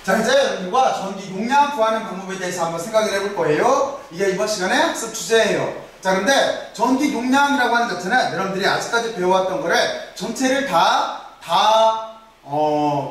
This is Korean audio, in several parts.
자, 이제 여러분들과 전기 용량 구하는 방법에 대해서 한번 생각을 해볼 거예요. 이게 이번 시간의 학습 주제예요. 자, 그런데 전기 용량이라고 하는 자체는 여러분들이 아직까지 배워왔던 거를 전체를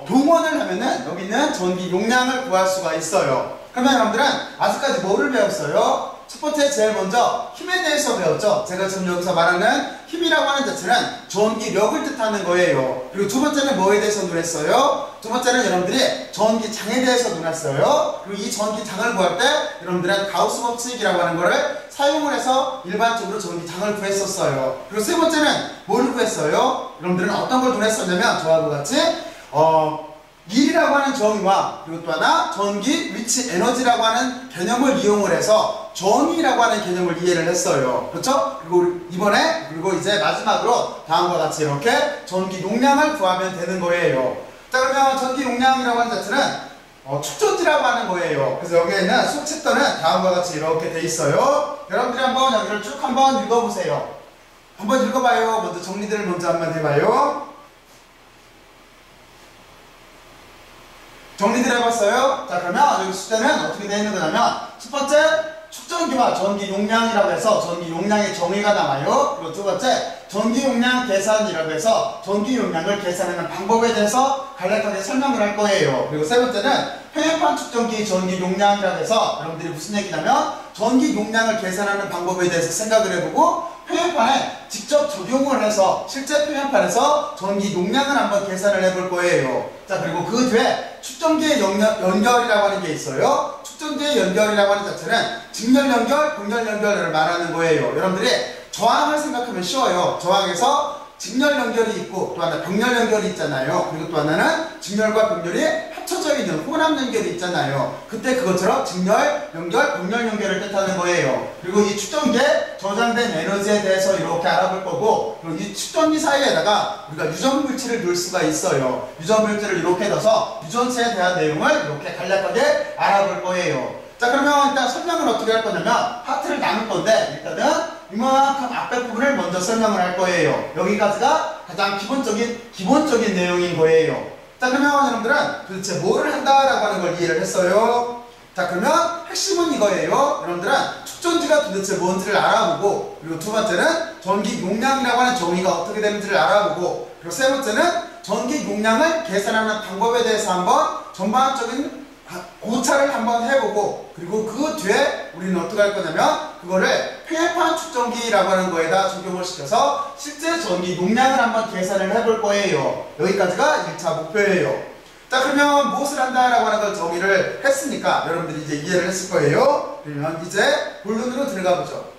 동원을 하면은 여기 있는 전기 용량을 구할 수가 있어요. 그러면 여러분들은 아직까지 뭐를 배웠어요? 첫 번째 제일 먼저 힘에 대해서 배웠죠. 제가 지금 여기서 말하는 힘이라고 하는 자체는 전기력을 뜻하는 거예요. 그리고 두 번째는 뭐에 대해서 논했어요? 두 번째는 여러분들이 전기장에 대해서 논했어요. 그리고 이 전기장을 구할 때 여러분들은 가우스 법칙이라고 하는 거를 사용을 해서 일반적으로 전기장을 구했었어요. 그리고 세 번째는 뭘 구했어요? 여러분들은 어떤 걸 논했었냐면 저하고 같이 일이라고 하는 정의와 그리고 또 하나 전기 위치 에너지라고 하는 개념을 이용을 해서 정의라고 하는 개념을 이해를 했어요. 그렇죠? 그리고 이번에 그리고 이제 마지막으로 다음과 같이 이렇게 전기 용량을 구하면 되는 거예요. 자, 그러면 전기 용량이라고 하는 자체는 축전지라고 하는 거예요. 그래서 여기에 있는 수업 챕터는 다음과 같이 이렇게 돼 있어요. 여러분들이 한번 여기를 쭉 한번 읽어보세요. 한번 읽어봐요. 먼저 정리들을 먼저 한번 해봐요. 정리들 해봤어요? 자, 그러면 여기 숙제는 어떻게 되어 있는 거냐면 첫 번째 축전기와 전기 용량이라고 해서 전기 용량의 정의가 나와요. 그리고 두 번째 전기 용량 계산이라고 해서 전기 용량을 계산하는 방법에 대해서 간략하게 설명을 할 거예요. 그리고 세 번째는 표현판 축전기 전기 용량이라고 해서 여러분들이 무슨 얘기냐면 전기 용량을 계산하는 방법에 대해서 생각을 해보고 표현판에 직접 적용을 해서 실제 표현판에서 전기 용량을 한번 계산을 해볼 거예요. 자, 그리고 그 뒤에 축전기의 연결이라고 하는 게 있어요. 축전기의 연결이라고 하는 자체는 직렬 연결, 병렬 연결을 말하는 거예요. 여러분들이 저항을 생각하면 쉬워요. 저항에서 직렬 연결이 있고 또 하나 병렬 연결이 있잖아요. 그리고 또 하나는 직렬과 병렬이 합쳐져 있는 혼합 연결이 있잖아요. 그때 그것처럼 직렬, 연결, 병렬 연결을 뜻하는 거예요. 그리고 이 축전기에 저장된 에너지에 대해서 이렇게 알아볼 거고, 그리고 이 축전기 사이에다가 우리가 유전 물질을 넣을 수가 있어요. 유전 물질을 이렇게 넣어서 유전체에 대한 내용을 이렇게 간략하게 알아볼 거예요. 자, 그러면 일단 설명을 어떻게 할 거냐면 파트를 나눌 건데 일단은 이만큼 앞에 부분을 먼저 설명을 할 거예요. 여기까지가 가장 기본적인 내용인 거예요. 자, 그러면 여러분들은 도대체 뭐를 한다라고 하는 걸 이해를 했어요. 자, 그러면 핵심은 이거예요. 여러분들은 축전지가 도대체 뭔지를 알아보고, 그리고 두 번째는 전기 용량이라고 하는 정의가 어떻게 되는지를 알아보고, 그리고 세 번째는 전기 용량을 계산하는 방법에 대해서 한번 전반적인 고찰을 한번 해보고, 그리고 그 뒤에 우리는 어떻게 할 거냐면 그거를 표현판 축전기라고 하는 거에다 적용을 시켜서 실제 전기 용량을 한번 계산을 해볼 거예요. 여기까지가 1차 목표예요. 자, 그러면 무엇을 한다라고 하는 걸 정의를 했으니까 여러분들이 이제 이해를 했을 거예요. 그러면 이제 본론으로 들어가 보죠.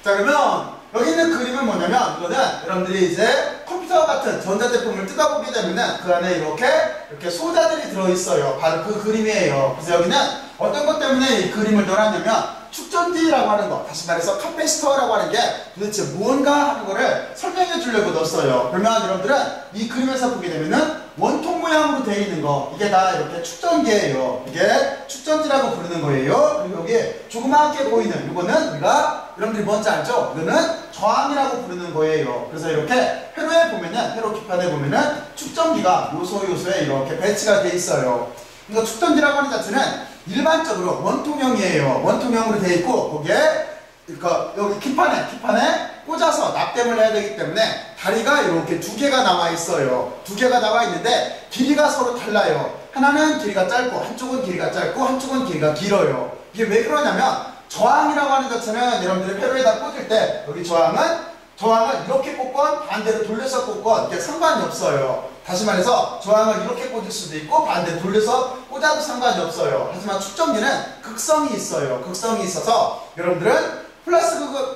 자, 그러면 여기 있는 그림은 뭐냐면 이거는 여러분들이 이제 컴퓨터 같은 전자제품을 뜯어보게 되면은 그 안에 이렇게 소자들이 들어있어요. 바로 그 그림이에요. 그래서 여기는 어떤 것 때문에 이 그림을 넣어놨냐면 축전지라고 하는 거, 다시 말해서 카패시터라고 하는 게 도대체 무언가 하는 거를 설명해 주려고 넣었어요. 그러면 여러분들은 이 그림에서 보게 되면은 원통 모양으로 되어 있는 거, 이게 다 이렇게 축전기예요. 이게 축전지라고 부르는 거예요. 그리고 여기 조그맣게 보이는 이거는 우리가 여러분들이 뭔지 알죠? 이거는 저항이라고 부르는 거예요. 그래서 이렇게 회로에 보면은, 회로 기판에 보면은 축전기가 요소에 이렇게 배치가 돼 있어요. 그러니까 축전기라고 하는 자체는 일반적으로 원통형이에요. 원통형으로 되어 있고 거기에 그러니까 여기 기판에 꽂아서 납땜을 해야 되기 때문에 다리가 이렇게 두 개가 나와 있어요. 두 개가 나와 있는데 길이가 서로 달라요. 하나는 길이가 짧고 한쪽은 길이가 짧고 한쪽은 길이가 길어요. 이게 왜 그러냐면 저항이라고 하는 자체는 여러분들이 회로에다 꽂을 때 여기 저항을 이렇게 꽂건 반대로 돌려서 꽂건 이게 상관이 없어요. 다시 말해서 저항을 이렇게 꽂을 수도 있고 반대로 돌려서 꽂아도 상관이 없어요. 하지만 축전기는 극성이 있어요. 극성이 있어서 여러분들은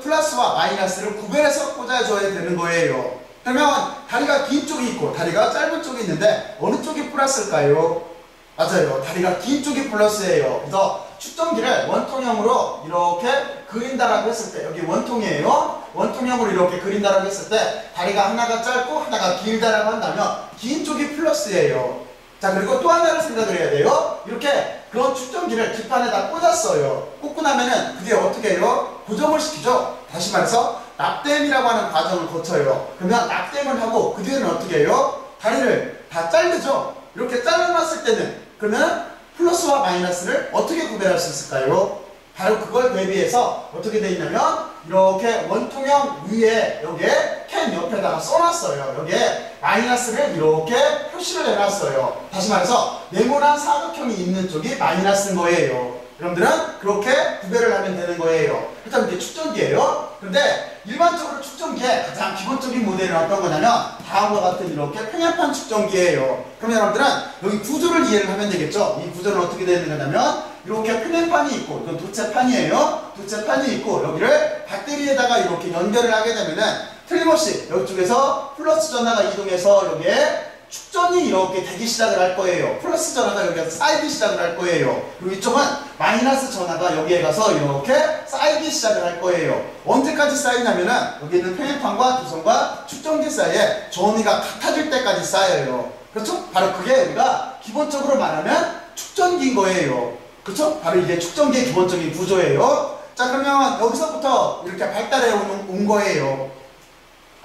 플러스와 마이너스를 구별해서 꽂아줘야 되는 거예요. 그러면 다리가 긴 쪽이 있고 다리가 짧은 쪽이 있는데 어느 쪽이 플러스일까요? 맞아요. 다리가 긴 쪽이 플러스예요. 그래서 축전기를 원통형으로 이렇게 그린다라고 했을 때, 여기 원통이에요. 원통형으로 이렇게 그린다라고 했을 때 다리가 하나가 짧고 하나가 길다라고 한다면 긴 쪽이 플러스예요. 자, 그리고 또 하나를 생각을 해야 돼요. 이렇게 그런 축전기를 기판에다 꽂았어요. 꽂고 나면은 그게 어떻게 해요? 고정을 시키죠. 다시 말해서 납땜이라고 하는 과정을 거쳐요. 그러면 납땜을 하고 그 뒤에는 어떻게 해요? 다리를 다 자르죠. 이렇게 잘라놨을 때는 그러면 플러스와 마이너스를 어떻게 구별할 수 있을까요? 바로 그걸 대비해서 어떻게 돼 있냐면 이렇게 원통형 위에 여기에 캔 옆에다가 써놨어요. 여기에 마이너스를 이렇게 표시를 해놨어요. 다시 말해서 네모난 사각형이 있는 쪽이 마이너스인 거예요. 여러분들은 그렇게 구별을 하면 되는 거예요. 일단 이게 축전기예요. 근데 일반적으로 축전기의 가장 기본적인 모델은 어떤 거냐면 다음과 같은 이렇게 평행판 축전기예요. 그럼 여러분들은 여기 구조를 이해를 하면 되겠죠. 이 구조는 어떻게 되는 거냐면 이렇게 평행판이 있고 이건 도체판이에요. 도체판이 있고 여기를 배터리에다가 이렇게 연결을 하게 되면은 틀림없이 이쪽에서 플러스 전하가 이동해서 여기에 축전이 이렇게 되기 시작을 할 거예요. 플러스 전하가 여기에 쌓이기 시작을 할 거예요. 그리고 이쪽은 마이너스 전하가 여기에 가서 이렇게 쌓이기 시작을 할 거예요. 언제까지 쌓이냐면은 여기 있는 평행판과 두선과 축전기 사이에 전위가 같아질 때까지 쌓여요. 그렇죠? 바로 그게 우리가 기본적으로 말하면 축전기인 거예요. 그렇죠? 바로 이게 축전기의 기본적인 구조예요. 자, 그러면 여기서부터 이렇게 발달해 온 거예요.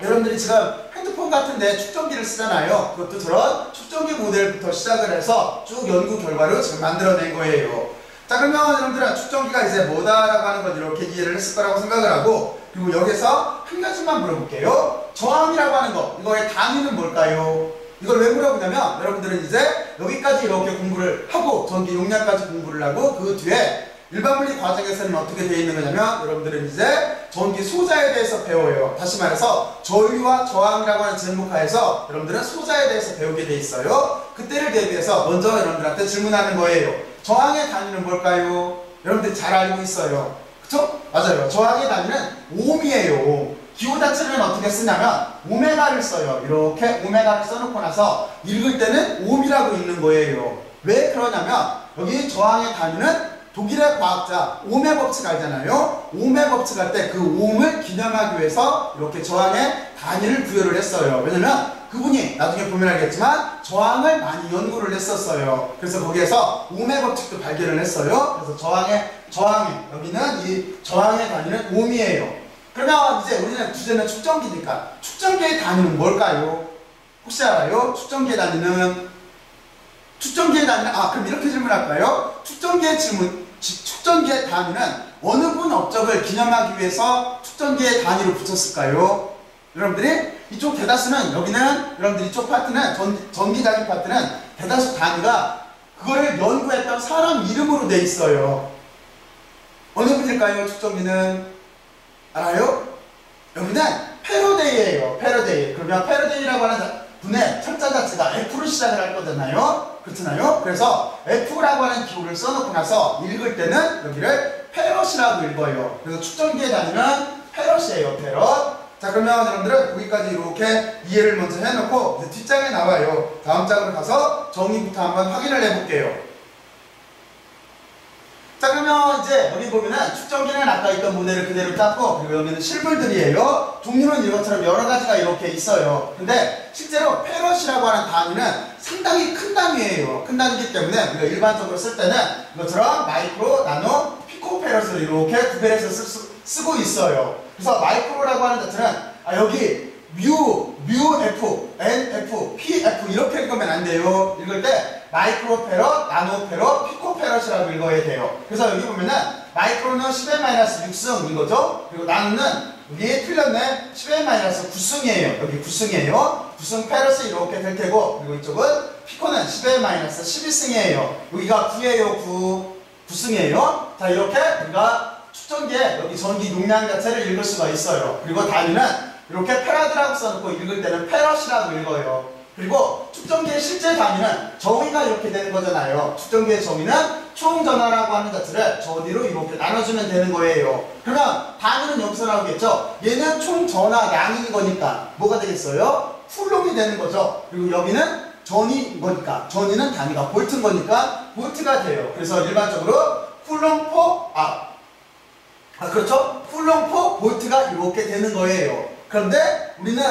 여러분들이 지금 핸드폰 같은데 축전기를 쓰잖아요. 그것도 저런 축전기 모델부터 시작을 해서 쭉 연구 결과로 지금 만들어낸 거예요. 자, 그러면 여러분들은 축전기가 이제 뭐다라고 하는 걸 이렇게 이해를 했을 거라고 생각을 하고, 그리고 여기서 한 가지만 물어볼게요. 저항이라고 하는 거, 이거의 단위는 뭘까요? 이걸 왜 물어보냐면 여러분들은 이제 여기까지 이렇게 공부를 하고 전기 용량까지 공부를 하고 그 뒤에 일반 물리 과정에서는 어떻게 되어 있는 거냐면 여러분들은 이제 전기 소자에 대해서 배워요. 다시 말해서 전류와 저항이라고 하는 제목하에서 여러분들은 소자에 대해서 배우게 돼 있어요. 그때를 대비해서 먼저 여러분들한테 질문하는 거예요. 저항의 단위는 뭘까요? 여러분들이 잘 알고 있어요. 그쵸? 맞아요. 저항의 단위는 옴이에요. 옴. 기호 자체는 어떻게 쓰냐면 오메가를 써요. 이렇게 오메가를 써놓고 나서 읽을 때는 옴이라고 읽는 거예요. 왜 그러냐면 여기 저항의 단위는 독일의 과학자 옴의 법칙 알잖아요. 옴의 법칙 할 때 그 옴을 기념하기 위해서 이렇게 저항의 단위를 부여를 했어요. 왜냐면 그분이 나중에 보면 알겠지만 저항을 많이 연구를 했었어요. 그래서 거기에서 옴의 법칙도 발견을 했어요. 그래서 저항의 여기는 이 저항의 단위는 옴이에요. 그러면 이제 우리는 주제는 축전기니까 축전기의 단위는 뭘까요? 혹시 알아요? 축전기의 단위는 그럼 이렇게 질문할까요? 축전기의 단위는 어느 분 업적을 기념하기 위해서 축전기의 단위로 붙였을까요? 여러분들이 이쪽 대다수는 여기는 여러분들 이쪽 파트는 전기장애 파트는 대다수 단위가 그거를 연구했던 사람 이름으로 돼 있어요. 어느 분일까요? 축전기는 알아요? 여기는 패러데이예요. 패러데이. 그러면 패러데이라고 하는 분의 철자 자체가 F로 시작을 할 거잖아요. 그렇잖아요. 그래서 F라고 하는 기호를 써놓고 나서 읽을 때는 여기를 패럿이라고 읽어요. 그래서 축전기의 단위는 패럿이에요. 패럿. 자, 그러면 여러분들은 여기까지 이렇게 이해를 먼저 해놓고 이제 뒷장에 나와요. 다음 장으로 가서 정의부터 한번 확인을 해볼게요. 자, 그러면 이제 여기 보면은 축전기는 아까 있던 모델을 그대로 땄고, 그리고 여기는 실물들이에요. 종류는 이것처럼 여러 가지가 이렇게 있어요. 근데 실제로 패럿이라고 하는 단위는 상당히 큰 단위예요. 큰 단위이기 때문에 우리가 일반적으로 쓸 때는 이것처럼 마이크로, 나노, 피코 패럿을 이렇게 구별해서 쓰고 있어요. 그래서 마이크로라고 하는 자체는 여기 뮤 F, N F, P F 이렇게 읽으면 안 돼요. 읽을 때 마이크로 패럿, 나노 패럿, 피코 패럿이라고 읽어야 돼요. 그래서 여기 보면은 마이크로는 10n-6승인 거죠. 그리고 나노는 여기 틀렸네. 10n-9승이에요. 여기 9승이에요. 9승 패럿이 이렇게 될 테고, 그리고 이쪽은 피코는 10n-12승이에요. 여기가 9예요. 9승이에요. 자, 이렇게 우리가 축전기에 여기 전기 용량 자체를 읽을 수가 있어요. 그리고 단위는 이렇게 패라드라고 써놓고 읽을 때는 패럿이라고 읽어요. 그리고 축전기의 실제 단위는 정의가 이렇게 되는 거잖아요. 축전기의 정의는 총전하라고 하는 자체를 전위로 이렇게 나눠주면 되는 거예요. 그러면 단위는 여기서 나오겠죠. 얘는 총전하량인 거니까 뭐가 되겠어요? 쿨롱이 되는 거죠. 그리고 여기는 전위인 거니까 전위는 단위가 볼트인 거니까 볼트가 돼요. 그래서 일반적으로 그렇죠? 쿨롱/볼트가 이렇게 되는 거예요. 그런데 우리는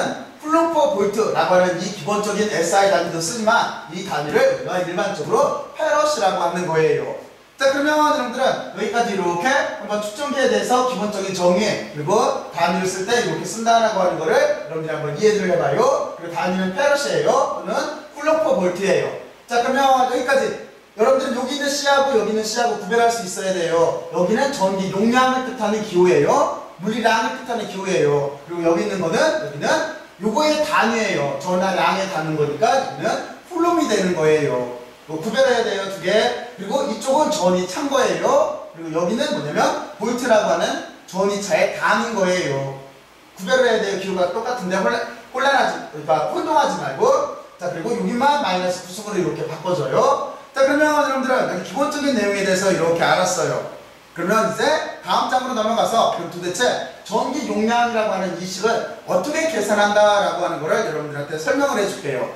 쿨롱/볼트라고 하는 이 기본적인 SI 단위도 쓰지만 이 단위를 우리가 일반적으로 패럿이라고 하는 거예요. 자, 그러면 여러분들은 여기까지 이렇게 한번 축전기에 대해서 기본적인 정의, 그리고 단위를 쓸 때 이렇게 쓴다라고 하는 거를 여러분들이 한번 이해를 해봐요. 그리고 단위는 패럿이에요. 또는 쿨록 퍼 볼트예요. 자, 그러면 여기까지. 여러분들은 여기 있는 C하고 여기 있는 C하고 구별할 수 있어야 돼요. 여기는 전기 용량을 뜻하는 기호예요. 물리량을 뜻하는 기호예요. 그리고 여기 있는 거는, 여기는 요거의 단위예요. 전하 량에 닿는 거니까 여기는 쿨롬이 되는 거예요. 구별해야 돼요, 두 개. 그리고 이쪽은 전이 찬 거예요. 그리고 여기는 뭐냐면 볼트라고 하는 전이차의 단인 거예요. 구별을 해야 돼요. 기호가 똑같은데 그러니까 혼동하지 말고. 자, 그리고 여기만 마이너스 9승으로 이렇게 바꿔줘요. 자, 그러면 여러분들은 기본적인 내용에 대해서 이렇게 알았어요. 그러면 이제 다음 장으로 넘어가서 그럼 도대체 전기 용량이라고 하는 이 식을 어떻게 계산한다라고 하는 거를 여러분들한테 설명을 해줄게요.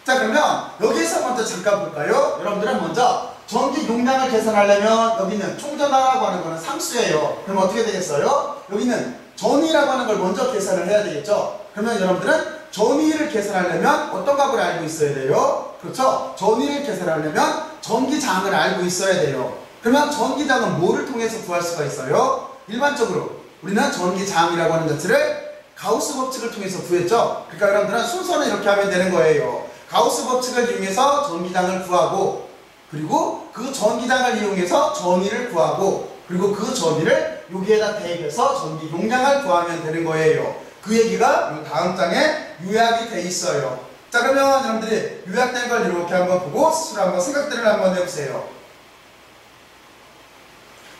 자, 그러면 여기에서 먼저 잠깐 볼까요? 여러분들은 먼저 전기 용량을 계산하려면 여기는 총전하라고 하는 거는 상수예요. 그럼 어떻게 되겠어요? 여기는 전위라고 하는 걸 먼저 계산을 해야 되겠죠? 그러면 여러분들은 전위를 계산하려면 어떤 값을 알고 있어야 돼요? 그렇죠? 전위를 계산하려면 전기장을 알고 있어야 돼요. 그러면 전기장은 뭐를 통해서 구할 수가 있어요? 일반적으로 우리는 전기장이라고 하는 자체를 가우스 법칙을 통해서 구했죠? 그러니까 여러분들은 순서는 이렇게 하면 되는 거예요. 가우스 법칙을 이용해서 전기장을 구하고, 그리고 그 전기장을 이용해서 전위를 구하고, 그리고 그 전위를 여기에다 대입해서 전기 용량을 구하면 되는 거예요. 그 얘기가 다음 장에 요약이 돼 있어요. 자, 그러면 여러분들이 요약된 걸 이렇게 한번 보고 스스로 한번 생각들을 한번 해보세요.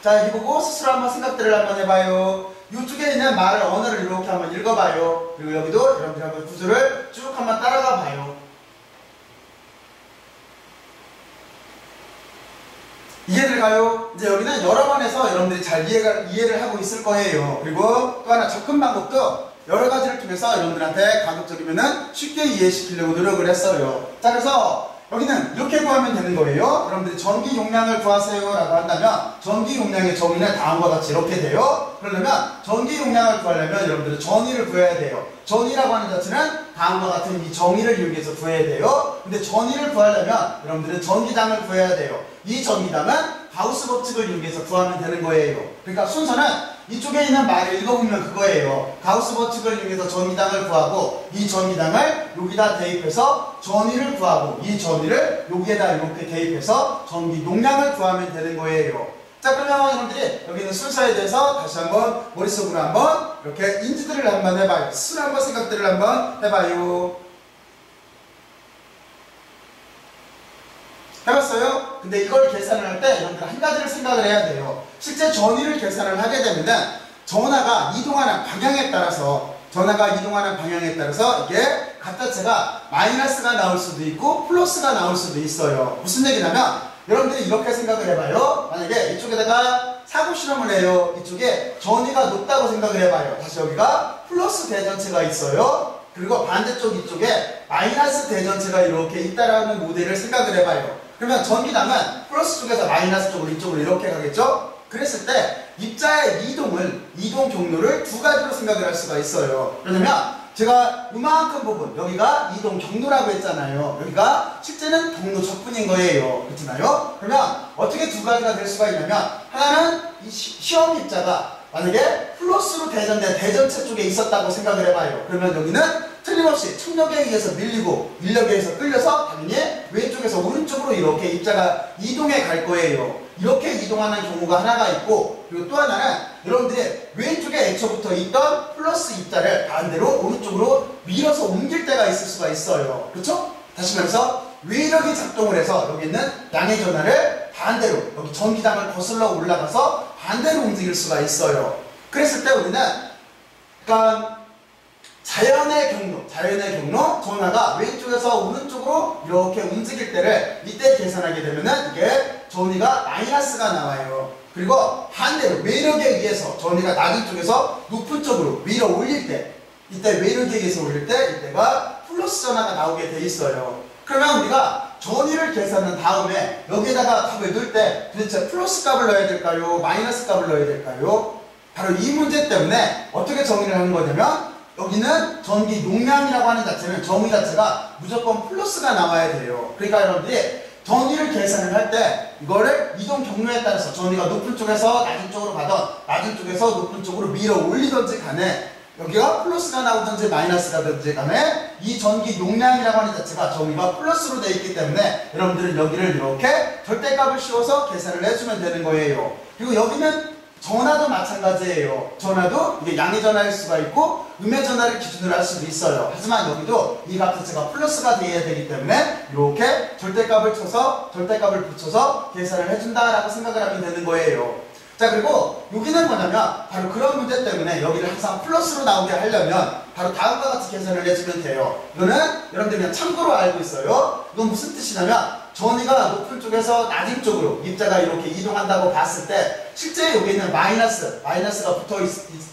자, 여기 보고 스스로 한번 생각들을 한번 해봐요. 이쪽에 있는 말을 언어를 이렇게 한번 읽어봐요. 그리고 여기도 여러분들이 한번 구조를 쭉 한번 따라가 봐요. 이해를 가요? 이제 여기는 여러 번 해서 여러분들이 잘 이해를 하고 있을 거예요. 그리고 또 하나 접근 방법도 여러 가지를 통해서 여러분들한테 가급적이면은 쉽게 이해시키려고 노력을 했어요. 자, 그래서 여기는 이렇게 구하면 되는 거예요. 여러분들이 전기 용량을 구하세요 라고 한다면 전기 용량의 정의는 다음과 같이 이렇게 돼요. 그러려면 전기 용량을 구하려면 여러분들은 전위를 구해야 돼요. 전위라고 하는 자체는 다음과 같은 이 정의를 이용해서 구해야 돼요. 근데 전위를 구하려면 여러분들은 전기장을 구해야 돼요. 이 전기장은 가우스 법칙을 이용해서 구하면 되는 거예요. 그러니까 순서는 이쪽에 있는 말을 읽어보면 그거예요. 가우스 법칙을 이용해서 전기장을 구하고, 이 전기장을 여기다 대입해서 전위를 구하고, 이 전위를 여기에다 이렇게 대입해서 전기 용량을 구하면 되는 거예요. 자, 그러면 여러분들이 여기 있는 순서에 대해서 다시 한번 머릿속으로 한번 이렇게 인지들을 한번 해봐요. 스스로 한번 생각들을 한번 해봐요. 해봤어요? 근데 이걸 계산을 할 때 여러분들 한 가지를 생각을 해야 돼요. 실제 전위를 계산을 하게 되면은 전하가 이동하는 방향에 따라서 이게 값자체가 마이너스가 나올 수도 있고 플러스가 나올 수도 있어요. 무슨 얘기냐면 여러분들이 이렇게 생각을 해봐요. 만약에 이쪽에다가 사고 실험을 해요. 이쪽에 전위가 높다고 생각을 해봐요. 다시 여기가 플러스 대전체가 있어요. 그리고 반대쪽 이쪽에 마이너스 대전체가 이렇게 있다라는 모델을 생각을 해봐요. 그러면 전기장은 플러스 쪽에서 마이너스 쪽으로 이쪽으로 이렇게 가겠죠? 그랬을 때 입자의 이동 경로를 두 가지로 생각을 할 수가 있어요. 왜냐면 제가 이만큼 부분, 여기가 이동 경로라고 했잖아요. 여기가 실제는 경로 적분인 거예요. 그렇잖아요? 그러면 어떻게 두 가지가 될 수가 있냐면, 하나는 이 시험 입자가 만약에 플러스로 대전된 대전체 쪽에 있었다고 생각을 해봐요. 그러면 여기는 틀림없이 충력에 의해서 밀리고 인력에 의해서 끌려서 당연히 왼쪽에서 오른쪽으로 이렇게 입자가 이동해 갈 거예요. 이렇게 이동하는 경우가 하나가 있고, 그리고 또 하나는 여러분들이 왼쪽에 애초부터 있던 플러스 입자를 반대로 오른쪽으로 밀어서 옮길 때가 있을 수가 있어요. 그렇죠? 다시 말해서 외력이 작동을 해서 여기 있는 양의 전하를 반대로 여기 전기장을 거슬러 올라가서 반대로 움직일 수가 있어요. 그랬을 때 우리는 그러니까 자연의 경로, 전하가 왼쪽에서 오른쪽으로 이렇게 움직일 때를 이때 계산하게 되면은 이게 전위가 마이너스가 나와요. 그리고 반대로 외력에 의해서 전위가 낮은 쪽에서 높은 쪽으로 밀어 올릴 때, 이때 외력에 의해서 올릴 때 이때가 플러스 전하가 나오게 돼 있어요. 그러면 우리가 전위를 계산한 다음에 여기에다가 값을 넣을 때 도대체 플러스 값을 넣어야 될까요? 마이너스 값을 넣어야 될까요? 바로 이 문제 때문에 어떻게 정의를 하는 거냐면, 여기는 전기 용량이라고 하는 자체는 정의 자체가 무조건 플러스가 나와야 돼요. 그러니까 여러분들이 전위를 계산을 할 때 이거를 이동 경로에 따라서 전위가 높은 쪽에서 낮은 쪽으로 가던 낮은 쪽에서 높은 쪽으로 밀어 올리던지 간에 여기가 플러스가 나오든지 마이너스가 되든지 간에 이 전기 용량이라고 하는 자체가 정의가 플러스로 되어 있기 때문에 여러분들은 여기를 이렇게 절대값을 씌워서 계산을 해주면 되는 거예요. 그리고 여기는 전화도 마찬가지예요. 전화도 이게 양의 전화일 수가 있고 음의 전화를 기준으로 할 수도 있어요. 하지만 여기도 이 값 자체가 플러스가 되어야 되기 때문에 이렇게 절대값을 붙여서 계산을 해준다라고 생각을 하면 되는 거예요. 자, 그리고 여기는 뭐냐면 바로 그런 문제 때문에 여기를 항상 플러스로 나오게 하려면 바로 다음과 같이 계산을 해주면 돼요. 이거는 여러분들 그냥 참고로 알고 있어요. 이건 무슨 뜻이냐면 전위가 높은 쪽에서 낮은 쪽으로 입자가 이렇게 이동한다고 봤을 때 실제 여기는 마이너스가 붙어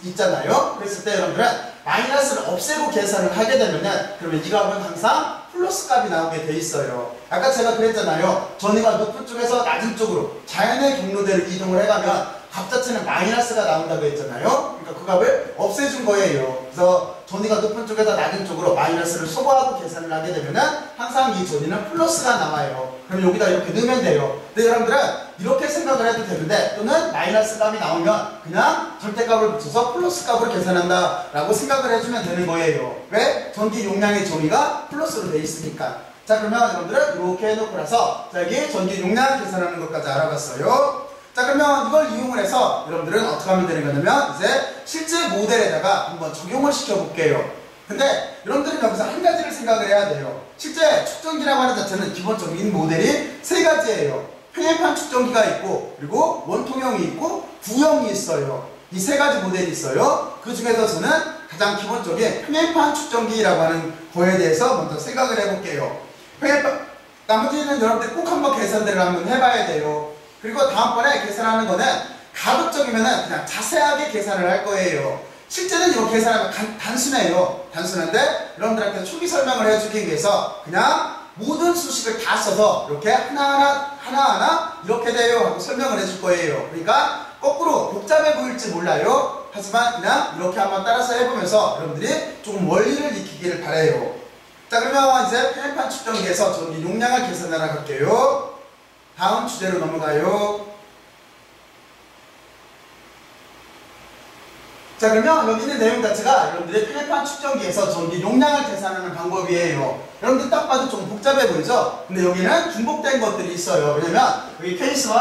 있잖아요. 그랬을 때 여러분들은 마이너스를 없애고 계산을 하게 되면은 그러면 이 값은 항상 플러스 값이 나오게 돼 있어요. 아까 제가 그랬잖아요. 전위가 높은 쪽에서 낮은 쪽으로 자연의 경로대로 이동을 해가면 값 자체는 마이너스가 나온다고 했잖아요. 그러니까 그 값을 없애준 거예요. 그래서 전위가 높은 쪽에서 낮은 쪽으로 마이너스를 소거하고 계산을 하게 되면은 항상 이 전위는 플러스가 나와요. 그럼 여기다 이렇게 넣으면 돼요. 근데 여러분들은 이렇게 생각을 해도 되는데 또는 마이너스 값이 나오면 그냥 절대값을 붙여서 플러스 값으로 계산한다 라고 생각을 해주면 되는 거예요. 왜? 전기 용량의 정의가 플러스로 돼 있으니까. 자, 그러면 여러분들은 이렇게 해놓고 나서 자, 여기 전기 용량 계산하는 것까지 알아봤어요. 자, 그러면 이걸 이용을 해서 여러분들은 어떻게 하면 되는 거냐면 이제 실제 모델에다가 한번 적용을 시켜볼게요. 근데 여러분들은 여기서 한 가지를 생각을 해야 돼요. 실제 측정기라고 하는 자체는 기본적인 모델이 세 가지예요. 평행판 측정기가 있고 그리고 원통형이 있고 구형이 있어요. 이 세 가지 모델이 있어요. 그 중에서 저는 가장 기본적인 평행판 측정기라고 하는 거에 대해서 먼저 생각을 해볼게요. 평행판, 나머지는 여러분들 꼭 한번 계산들을 한번 해봐야 돼요. 그리고 다음번에 계산하는 거는 가급적이면은 그냥 자세하게 계산을 할 거예요. 실제는 이거 계산하면 단순해요. 단순한데 여러분들한테 초기 설명을 해주기 위해서 그냥 모든 수식을 다 써서 이렇게 하나하나 이렇게 돼요 하고 설명을 해줄 거예요. 그러니까 거꾸로 복잡해 보일지 몰라요. 하지만 그냥 이렇게 한번 따라서 해보면서 여러분들이 조금 원리를 익히기를 바라요. 자, 그러면 이제 평행판 측정기에서 전기 용량을 계산하러 갈게요. 다음 주제로 넘어가요. 자, 그러면 여기 있는 내용 자체가 여러분들의 평행판 측정기에서 전기 용량을 계산하는 방법이에요. 여러분들 딱 봐도 좀 복잡해 보이죠? 근데 여기는 중복된 것들이 있어요. 왜냐면 여기 케이스 1,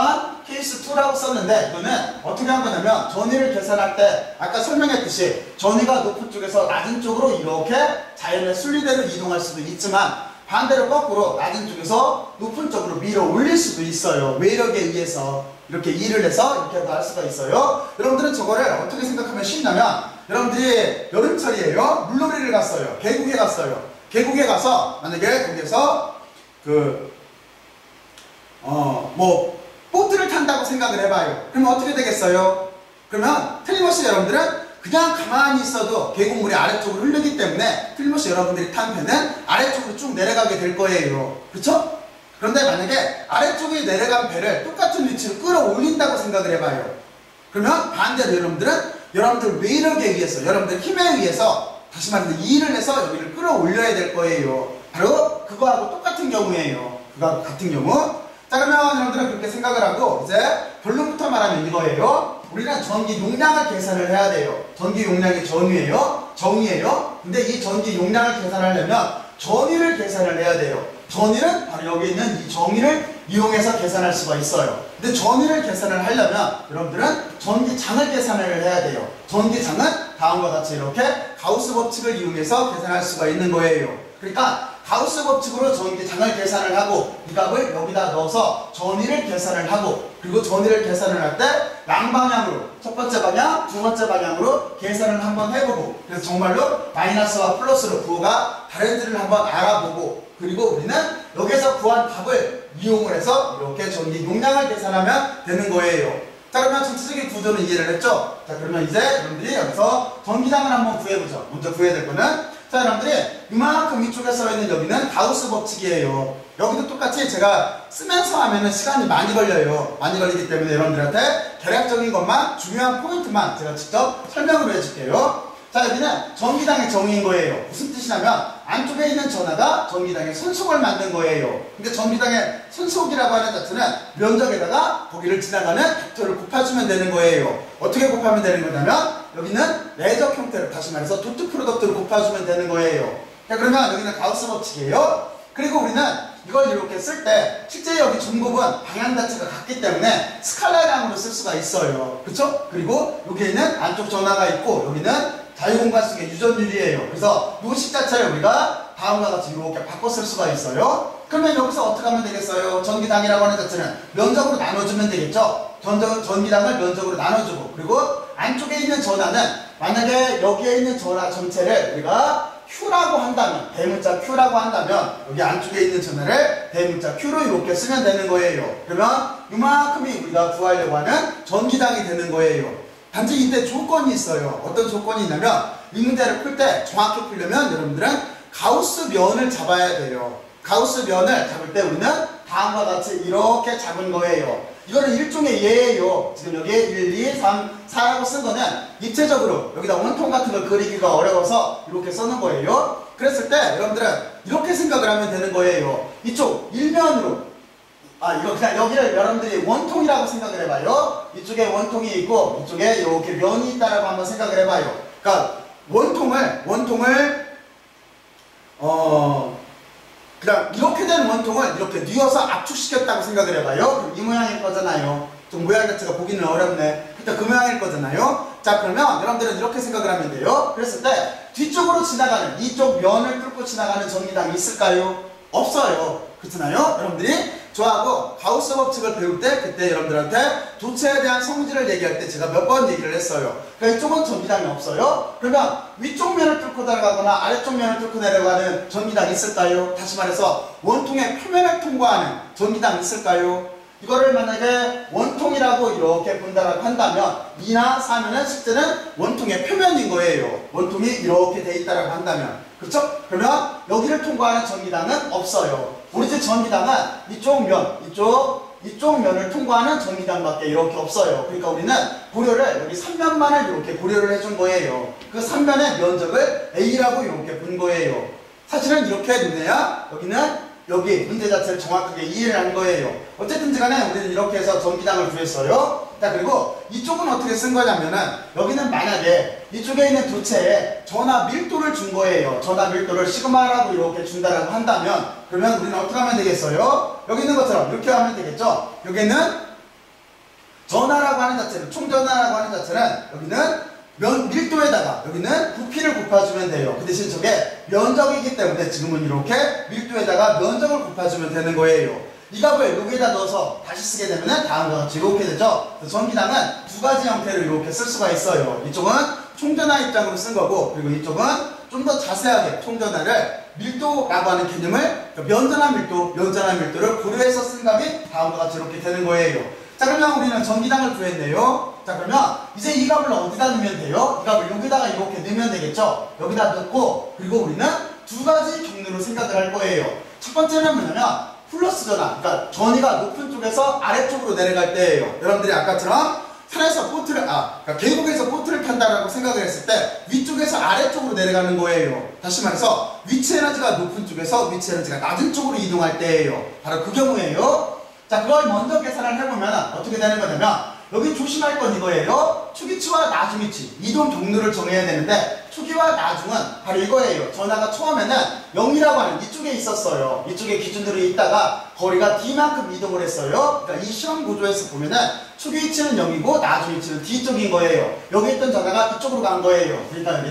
케이스 2라고 썼는데 이거는 어떻게 한 거냐면 전위를 계산할 때 아까 설명했듯이 전위가 높은 쪽에서 낮은 쪽으로 이렇게 자연의 순리대로 이동할 수도 있지만 반대로 거꾸로 낮은 쪽에서 높은 쪽으로 밀어 올릴 수도 있어요. 외력에 의해서 이렇게 일을 해서 이렇게도 할 수가 있어요. 여러분들은 저거를 어떻게 생각하면 쉽냐면 여러분들이 여름철이에요. 물놀이를 갔어요. 계곡에 갔어요. 계곡에 가서 만약에 거기에서 보트를 탄다고 생각을 해봐요. 그러면 어떻게 되겠어요? 그러면 틀림없이 여러분들은 그냥 가만히 있어도 계곡물이 아래쪽으로 흐르기 때문에 틀림없이 여러분들이 탄 배는 아래쪽으로 쭉 내려가게 될 거예요. 그렇죠? 그런데 만약에 아래쪽에 내려간 배를 똑같은 위치로 끌어올린다고 생각을 해봐요. 그러면 반대로 여러분들 외력에 의해서, 여러분들 힘에 의해서 다시 말해서 일을 해서 여기를 끌어올려야 될 거예요. 바로 그거하고 똑같은 경우예요. 그거하고 같은 경우. 자, 그러면 여러분들은 그렇게 생각을 하고 이제 결론부터 말하면 이거예요. 우리는 전기 용량을 계산을 해야 돼요. 전기 용량이 정의예요. 근데 이 전기 용량을 계산하려면 전위를 계산을 해야 돼요. 전위는 바로 여기 있는 이 정의를 이용해서 계산할 수가 있어요. 근데 전위를 계산을 하려면 여러분들은 전기장을 계산을 해야 돼요. 전기장은 다음과 같이 이렇게 가우스 법칙을 이용해서 계산할 수가 있는 거예요. 그러니까 가우스 법칙으로 전기장을 계산을 하고 이 값을 여기다 넣어서 전위를 계산을 하고 그리고 전위를 계산을 할 때 양방향으로 첫 번째 방향, 두 번째 방향으로 계산을 한번 해보고 그래서 정말로 마이너스와 플러스로 부호가 다른지를 한번 알아보고 그리고 우리는 여기서 구한 값을 이용을 해서 이렇게 전기 용량을 계산하면 되는 거예요. 자, 그러면 전체적인 구조는 이해를 했죠? 자, 그러면 이제 여러분들이 여기서 전기장을 한번 구해보죠. 먼저 구해야 될 거는 자, 여러분들이 이만큼 위쪽에 써있는 여기는 가우스 법칙이에요. 여기도 똑같이 제가 쓰면서 하면은 시간이 많이 걸려요. 많이 걸리기 때문에 여러분들한테 대략적인 것만 중요한 포인트만 제가 직접 설명을 해줄게요. 자, 여기는 전기장의 정의인 거예요. 무슨 뜻이냐면 안쪽에 있는 전하가 전기장의 선속을 만든 거예요. 근데 전기장의 선속이라고 하는 자체는 면적에다가 거기를 지나가는 벡터를 곱해주면 되는 거예요. 어떻게 곱하면 되는 거냐면 여기는 내적 형태를 다시 말해서 도트 프로덕트를 곱해주면 되는 거예요. 자, 그러면 여기는 가우스 법칙이에요. 그리고 우리는 이걸 이렇게 쓸 때 실제 여기 중복은 방향 자체가 같기 때문에 스칼라량으로 쓸 수가 있어요. 그쵸? 그리고 여기에는 안쪽 전화가 있고 여기는 자유공간 속의 유전율이에요. 그래서 요식 자체를 우리가 다음과 같이 이렇게 바꿔 쓸 수가 있어요. 그러면 여기서 어떻게 하면 되겠어요? 전기당이라고 하는 자체는 면적으로 나눠주면 되겠죠? 전기당을 면적으로 나눠주고, 그리고 안쪽에 있는 전하는 만약에 여기에 있는 전하 전체를 우리가 Q라고 한다면, 대문자 Q라고 한다면 여기 안쪽에 있는 전하를 대문자 Q로 이렇게 쓰면 되는 거예요. 그러면 이만큼이 우리가 구하려고 하는 전기당이 되는 거예요. 단지 이때 조건이 있어요. 어떤 조건이 있냐면 이 문제를 풀 때 정확히 풀려면 여러분들은 가우스 면을 잡아야 돼요. 가우스 면을 잡을 때 우리는 다음과 같이 이렇게 잡은 거예요. 이거는 일종의 예예요. 지금 여기 1, 2, 3, 4라고 쓴 거는 입체적으로 여기다 원통 같은 걸 그리기가 어려워서 이렇게 써는 거예요. 그랬을 때 여러분들은 이렇게 생각을 하면 되는 거예요. 이쪽 일면으로 이거 그냥 여기를 여러분들이 원통이라고 생각을 해봐요. 이쪽에 원통이 있고 이쪽에 이렇게 면이 있다라고 한번 생각을 해봐요. 그러니까 원통을 그냥 이렇게 된 원통을 이렇게 뉘어서 압축시켰다고 생각을 해봐요. 그럼 이 모양일 거잖아요. 좀 모양 자체가 보기는 어렵네. 일단 그 모양일 거잖아요. 자, 그러면 여러분들은 이렇게 생각을 하면 돼요. 그랬을 때 뒤쪽으로 지나가는 이쪽 면을 뚫고 지나가는 전기당이 있을까요? 없어요. 그렇잖아요. 여러분들이 저하고 가우스 법칙을 배울 때 그때 여러분들한테 도체에 대한 성질을 얘기할 때 제가 몇 번 얘기를 했어요. 그러니까 이쪽은 전기당이 없어요. 그러면 위쪽 면을 뚫고 내려가거나 아래쪽 면을 뚫고 내려가는 전기당이 있을까요? 다시 말해서 원통의 표면을 통과하는 전기당이 있을까요? 이거를 만약에 원통이라고 이렇게 본다라고 한다면 2나 4면은 실제는 원통의 표면인 거예요. 원통이 이렇게 돼 있다라고 한다면. 그렇죠? 그러면 여기를 통과하는 전기당은 없어요. 우리 집 전기당은 이쪽 면을 통과하는 전기당밖에 이렇게 없어요. 그러니까 우리는 고려를 여기 3면만을 이렇게 고려를 해준 거예요. 그 3면의 면적을 A라고 이렇게 본 거예요. 사실은 이렇게 눈에야 여기 문제 자체를 정확하게 이해를 한 거예요. 어쨌든지 간에 우리는 이렇게 해서 전기당을 구했어요. 자, 그리고 이쪽은 어떻게 쓴 거냐면은 여기는 만약에 이쪽에 있는 도체에 전하 밀도를 준 거예요. 전하 밀도를 시그마라고 이렇게 준다라고 한다면 그러면 우리는 어떻게 하면 되겠어요? 여기 있는 것처럼 이렇게 하면 되겠죠? 여기는 전하라고 하는 자체는 총전하라고 하는 자체는 여기는 밀도에다가 여기는 부피를 곱해주면 돼요. 그 대신 저게 면적이기 때문에 지금은 이렇게 밀도에다가 면적을 곱해주면 되는 거예요. 이 값을 여기에다 넣어서 다시 쓰게 되면 다음과 같이 이렇게 되죠. 전기당은 두 가지 형태로 이렇게 쓸 수가 있어요. 이쪽은 총전하 입장으로 쓴 거고, 그리고 이쪽은 좀 더 자세하게 총전하를 밀도라고 하는 개념을 면전하 밀도를 고려해서 쓴 값이 다음과 같이 이렇게 되는 거예요. 자, 그러면 우리는 전기당을 구했네요. 자, 그러면 이제 이 값을 어디다 넣으면 돼요? 이 값을 여기다가 이렇게 넣으면 되겠죠? 여기다 넣고, 그리고 우리는 두 가지 경로로 생각을 할 거예요. 첫 번째는 뭐냐면 플러스 전하, 그러니까 전위가 높은 쪽에서 아래쪽으로 내려갈 때예요. 여러분들이 아까처럼 산에서 그러니까 계곡에서 보트를 탄다라고 생각을 했을 때 위쪽에서 아래쪽으로 내려가는 거예요. 다시 말해서 위치 에너지가 높은 쪽에서 위치 에너지가 낮은 쪽으로 이동할 때예요. 바로 그 경우예요. 자, 그걸 먼저 계산을 해보면 어떻게 되는 거냐면 여기 조심할 건 이거예요. 초기치와 나중위치 이동 경로를 정해야 되는데 초기와 나중은 바로 이거예요. 전하가 처음에는 0이라고 하는 이쪽에 있었어요. 이쪽에 기준으로 있다가 거리가 D만큼 이동을 했어요. 그러니까 이 시험 구조에서 보면은 초기위치는 0이고 나중위치는 D쪽인 거예요. 여기 있던 전하가 이쪽으로 간 거예요. 그러니까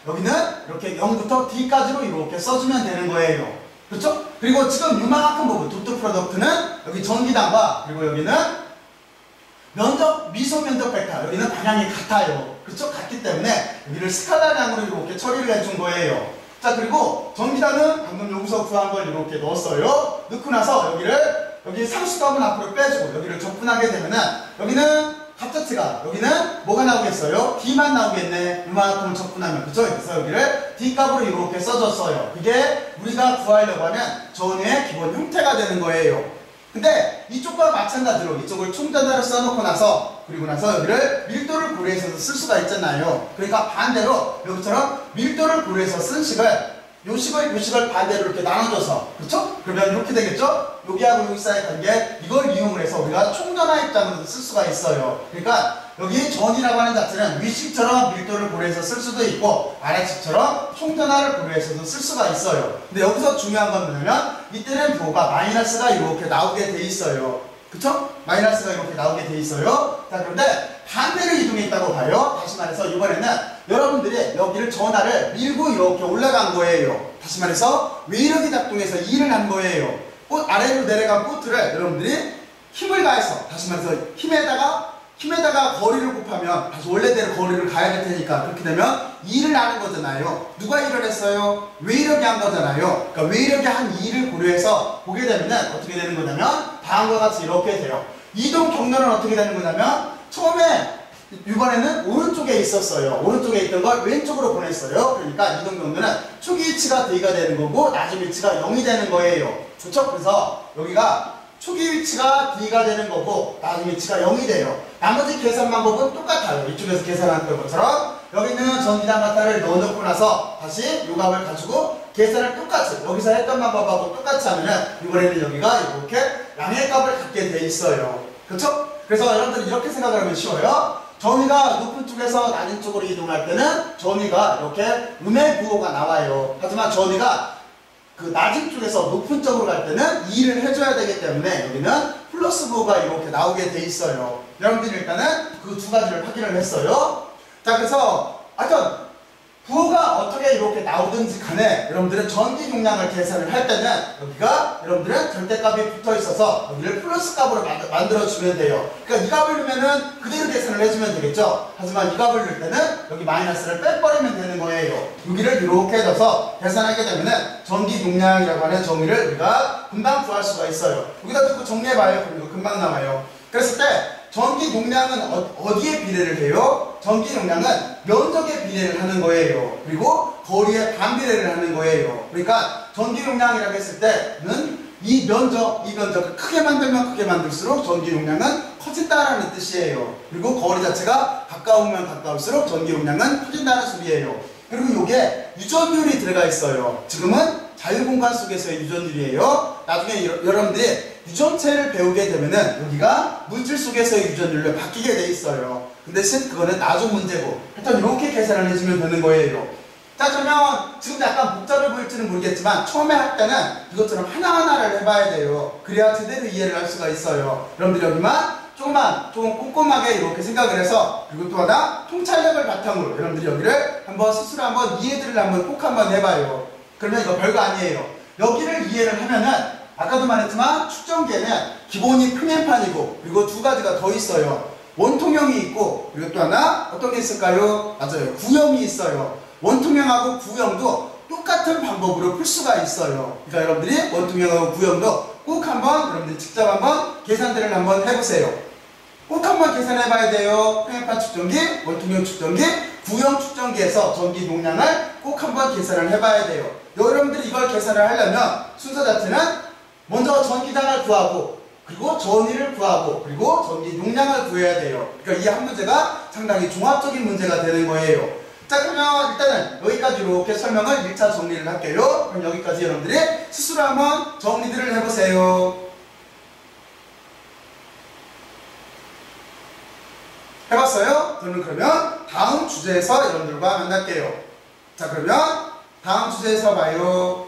여기는 이렇게 0부터 D까지로 이렇게 써주면 되는 거예요. 그렇죠? 그리고 지금 요만큼 부분 도트 프로덕트는 여기 전기당과 그리고 여기는 미소 면적 벡터 여기는 방향이 같아요. 그렇죠? 같기 때문에 여기를 스칼라량으로 이렇게 처리를 해준 거예요. 자, 그리고 전기당은 방금 여기서 구한 걸 이렇게 넣었어요. 넣고 나서 여기 상수값은 앞으로 빼주고 여기를 접근하게 되면은 여기는 값자체가 여기는 뭐가 나오겠어요? D만 나오겠네. 이만큼을 접근하면. 그쵸? 그래서 여기를 D값으로 이렇게 써줬어요. 그게 우리가 구하려고 하는 전위의 기본 형태가 되는 거예요. 근데 이쪽과 마찬가지로 이쪽을 총전하로 써놓고 나서 그리고 나서 여기를 밀도를 고려해서 쓸 수가 있잖아요. 그러니까 반대로 여기처럼 밀도를 고려해서 쓴 식을 요식을 반대로 이렇게 나눠줘서 그렇죠? 그러면 이렇게 되겠죠? 여기하고 여기 사이의 관계 이걸 이용을 해서 우리가 총전하 입장으로 쓸 수가 있어요. 그러니까 여기 전이라고 하는 자체는 위식처럼 밀도를 고려해서 쓸 수도 있고 아래식처럼 총전화를 고려해서도 쓸 수가 있어요. 근데 여기서 중요한 건 뭐냐면 이때는 부호가 마이너스가 이렇게 나오게 돼 있어요. 그쵸? 마이너스가 이렇게 나오게 돼 있어요. 자, 그런데 반대로 이동했다고 봐요. 다시 말해서 이번에는 여러분들이 여기를 전화를 밀고 이렇게 올라간 거예요. 다시 말해서 외력이 작동해서 일을 한 거예요. 아래로 내려간 보트를 여러분들이 힘을 가해서, 다시 말해서 힘에다가 거리를 곱하면 다시 원래대로 거리를 가야 될 테니까 그렇게 되면 2를 하는 거잖아요. 누가 1을 했어요? 외력이 한 거잖아요. 그러니까 외력이 한 2를 고려해서 보게 되면 어떻게 되는 거냐면 다음과 같이 이렇게 돼요. 이동 경로는 어떻게 되는 거냐면 처음에 이번에는 오른쪽에 있었어요. 오른쪽에 있던 걸 왼쪽으로 보냈어요. 그러니까 이동 경로는 초기 위치가 D가 되는 거고 나중 위치가 0이 되는 거예요. 좋죠? 그래서 여기가 초기 위치가 D가 되는 거고 나중 위치가 0이 돼요. 나머지 계산 방법은 똑같아요. 이쪽에서 계산한 것처럼 여기는 전기장 가타를 넣어놓고 나서 다시 요 값을 가지고 계산을 똑같이 여기서 했던 방법하고 똑같이 하면은 이번에는 여기가 이렇게 양의 값을 갖게 돼 있어요. 그렇죠? 그래서 여러분들이 이렇게 생각을 하면 쉬워요. 전위가 높은 쪽에서 낮은 쪽으로 이동할 때는 전위가 이렇게 음의 부호가 나와요. 하지만 전위가 그 낮은 쪽에서 높은 쪽으로 갈 때는 2를 해줘야 되기 때문에 여기는 플러스 부호가 이렇게 나오게 돼 있어요. 여러분들이 일단은 그 두 가지를 확인을 했어요. 자, 그래서 하여튼 부호가 어떻게 이렇게 나오든지 간에 여러분들은 전기 용량을 계산을 할 때는 여기가 여러분들은 절대값이 붙어 있어서 여기를 플러스 값으로 만들어주면 돼요. 그러니까 이 값을 넣으면은 그대로 계산을 해주면 되겠죠. 하지만 이 값을 넣을 때는 여기 마이너스를 빼버리면 되는 거예요. 여기를 이렇게 넣어서 계산하게 되면은 전기 용량이라고 하는 정의를 우리가 금방 구할 수가 있어요. 여기다 듣고 정리해봐요. 그럼 이거 금방 나와요. 그랬을 때 전기 용량은 어디에 비례를 해요? 전기 용량은 면적에 비례를 하는 거예요. 그리고 거리에 반비례를 하는 거예요. 그러니까 전기 용량이라고 했을 때는 이 면적을 크게 만들면 크게 만들수록 전기 용량은 커진다라는 뜻이에요. 그리고 거리 자체가 가까우면 가까울수록 전기 용량은 커진다는 소리예요. 그리고 이게 유전율이 들어가 있어요. 지금은 자유공간 속에서의 유전율이에요. 나중에 여러분들이 유전체를 배우게 되면은 여기가 물질 속에서의 유전율로 바뀌게 돼 있어요. 그 대신 그거는 나중 문제고 하여튼 이렇게 계산을 해주면 되는 거예요. 자, 그러면 지금 약간 복잡해 보일지는 모르겠지만 처음에 할 때는 이것처럼 하나하나를 해봐야 돼요. 그래야 제대로 이해를 할 수가 있어요. 여러분들 여기만 조금 꼼꼼하게 이렇게 생각을 해서 그리고 또 하나 통찰력을 바탕으로 여러분들이 여기를 한번 스스로 한번 이해들을 꼭 한번 해봐요. 그러면 이거 별거 아니에요. 여기를 이해를 하면은 아까도 말했지만 축전기에는 기본이 평행판이고 그리고 두 가지가 더 있어요. 원통형이 있고 그리고 또 하나 어떤 게 있을까요? 맞아요. 구형이 있어요. 원통형하고 구형도 똑같은 방법으로 풀 수가 있어요. 그러니까 여러분들이 원통형하고 구형도 꼭 한번 여러분들이 직접 한번 계산들을 한번 해보세요. 꼭 한번 계산해 봐야 돼요. 평행판 축전기, 원통형 축전기, 구형 축전기에서 전기 용량을 꼭 한번 계산을 해 봐야 돼요. 여러분들이 이걸 계산을 하려면 순서 자체는 먼저 전기장을 구하고 그리고 전위를 구하고 그리고 전기 용량을 구해야 돼요. 그러니까 이 한 문제가 상당히 종합적인 문제가 되는 거예요. 자, 그러면 일단은 여기까지 이렇게 설명을 1차 정리를 할게요. 그럼 여기까지 여러분들이 스스로 한번 정리들을 해보세요. 해봤어요? 저는 그러면 다음 주제에서 여러분들과 만날게요. 자, 그러면 다음 주제에서 봐요.